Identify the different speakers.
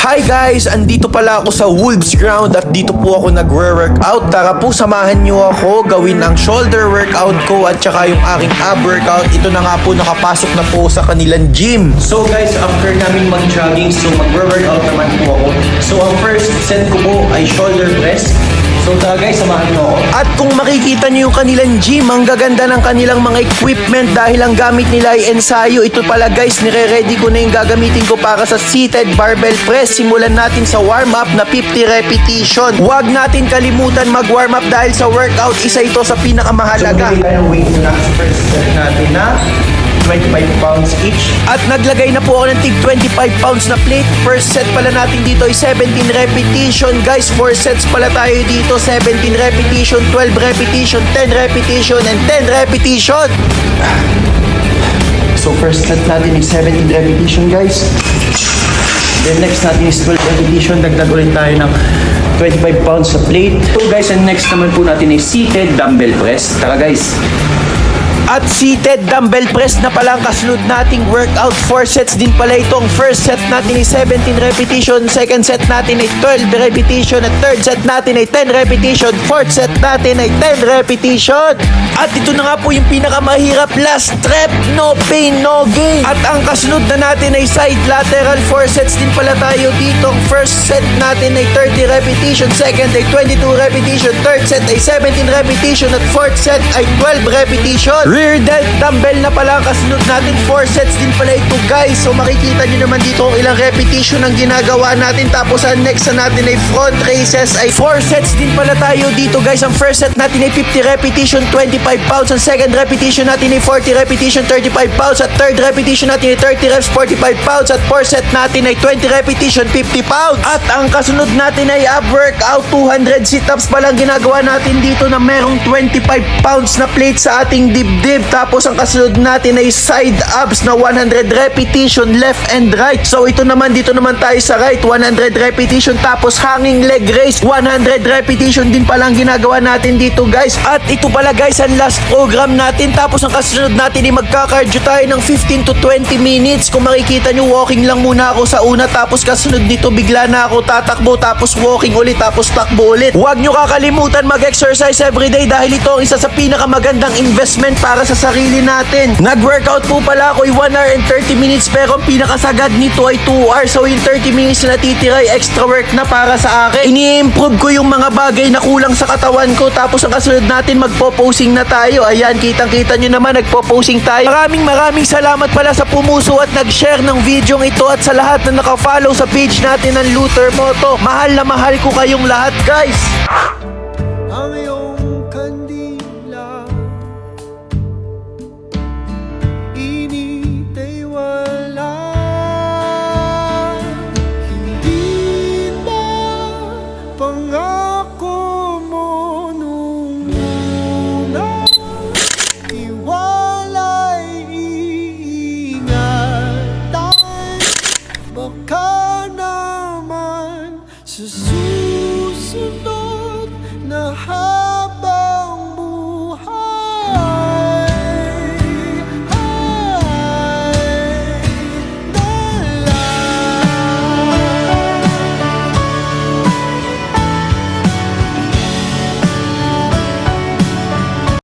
Speaker 1: Hi guys! Andito pala ako sa Wolves Ground at dito po ako nagre-workout. Tara po, samahan nyo ako gawin ang shoulder workout ko at saka yung aking ab workout. Ito na nga po, nakapasok na po sa kanilang gym. So guys, after namin mag-jogging, so magre-workout naman po ako. So ang first set ko po ay shoulder press. So tara guys, samahan nyo ako. At kung makikita nyo yung kanilang gym, ang gaganda ng kanilang mga equipment dahil ang gamit nila ay ensayo. Ito pala guys, nire-ready ko na yung gagamitin ko para sa seated barbell press. Simulan natin sa warm-up na 50 repetition. Huwag natin kalimutan mag-warm up dahil sa workout, isa ito sa pinakamahalaga. So tayo weight na first set natin na 25 pounds each. At naglagay na po ako ng tig 25 pounds na plate. First set pala natin dito ay 17 repetition. Guys, 4 sets pala tayo dito. 17 repetition, 12 repetition, 10 repetition, and 10 repetition. So first set natin is 17 repetition guys. Then next natin is 12 repetition. Dagdag ulit tayo ng 25 pounds sa plate. So guys, and next naman po natin is seated dumbbell press. Tara guys. At seated dumbbell press na pala ang kasunod nating workout. 4 sets din pala ito. Ang first set natin ay 17 repetition, second set natin ay 12 repetition, at third set natin ay 10 repetition, fourth set natin ay 10 repetition. At ito na nga po yung pinakamahirap, last rep, no pain, no gain. At ang kasunod na natin ay side lateral. 4 sets din pala tayo dito. Ang first set natin ay 30 repetition, second ay 22 repetition, third set ay 17 repetition, at fourth set ay 12 repetition. Rear delt dumbbell na pala ang kasunod natin. 4 sets din pala ito guys. So makikita nyo naman dito kung ilang repetition ang ginagawa natin. Tapos ang next na natin ay front raises ay 4 sets din pala tayo dito guys. Ang first set natin ay 50 repetition, 25 pounds. Ang second repetition natin ay 40 repetition, 35 pounds. At third repetition natin ay 30 reps, 45 pounds. At fourth set natin ay 20 repetition, 50 pounds. At ang kasunod natin ay ab workout. 200 sit-ups palang ginagawa natin dito na merong 25 pounds na plate sa ating dibdib. Tapos ang kasunod natin ay side abs na 100 repetition left and right. So ito naman, dito naman tayo sa right, 100 repetition. Tapos hanging leg raise, 100 repetition din palang ginagawa natin dito guys. At ito pala guys ang last program natin. Tapos ang kasunod natin ay magka-cardio tayo ng 15 to 20 minutes. Kung makikita nyo, walking lang muna ako sa una. Tapos kasunod dito bigla na ako tatakbo. Tapos walking ulit. Tapos takbo ulit. Huwag nyo kakalimutan mag-exercise everyday dahil ito ang isa sa pinakamagandang investment para sa sarili natin. Nag-workout po pala ako ay 1 hour and 30 minutes pero ang pinakasagad nito ay 2 hours. So yung 30 minutes na natitira ay extra work na para sa akin. Ini-improve ko yung mga bagay na kulang sa katawan ko. Tapos ang kasunod natin magpo-posing na tayo. Ayan, kitang-kita nyo naman, nagpo-posing tayo. Maraming salamat pala sa pumuso at nag-share ng video ito at sa lahat na naka-follow sa page natin ng Luther Moto. Mahal na mahal ko kayong lahat guys. Ang iyong kandila init ay wala. Hindi ba pangako mo nung una? Iwalay iingatan. Baka naman sa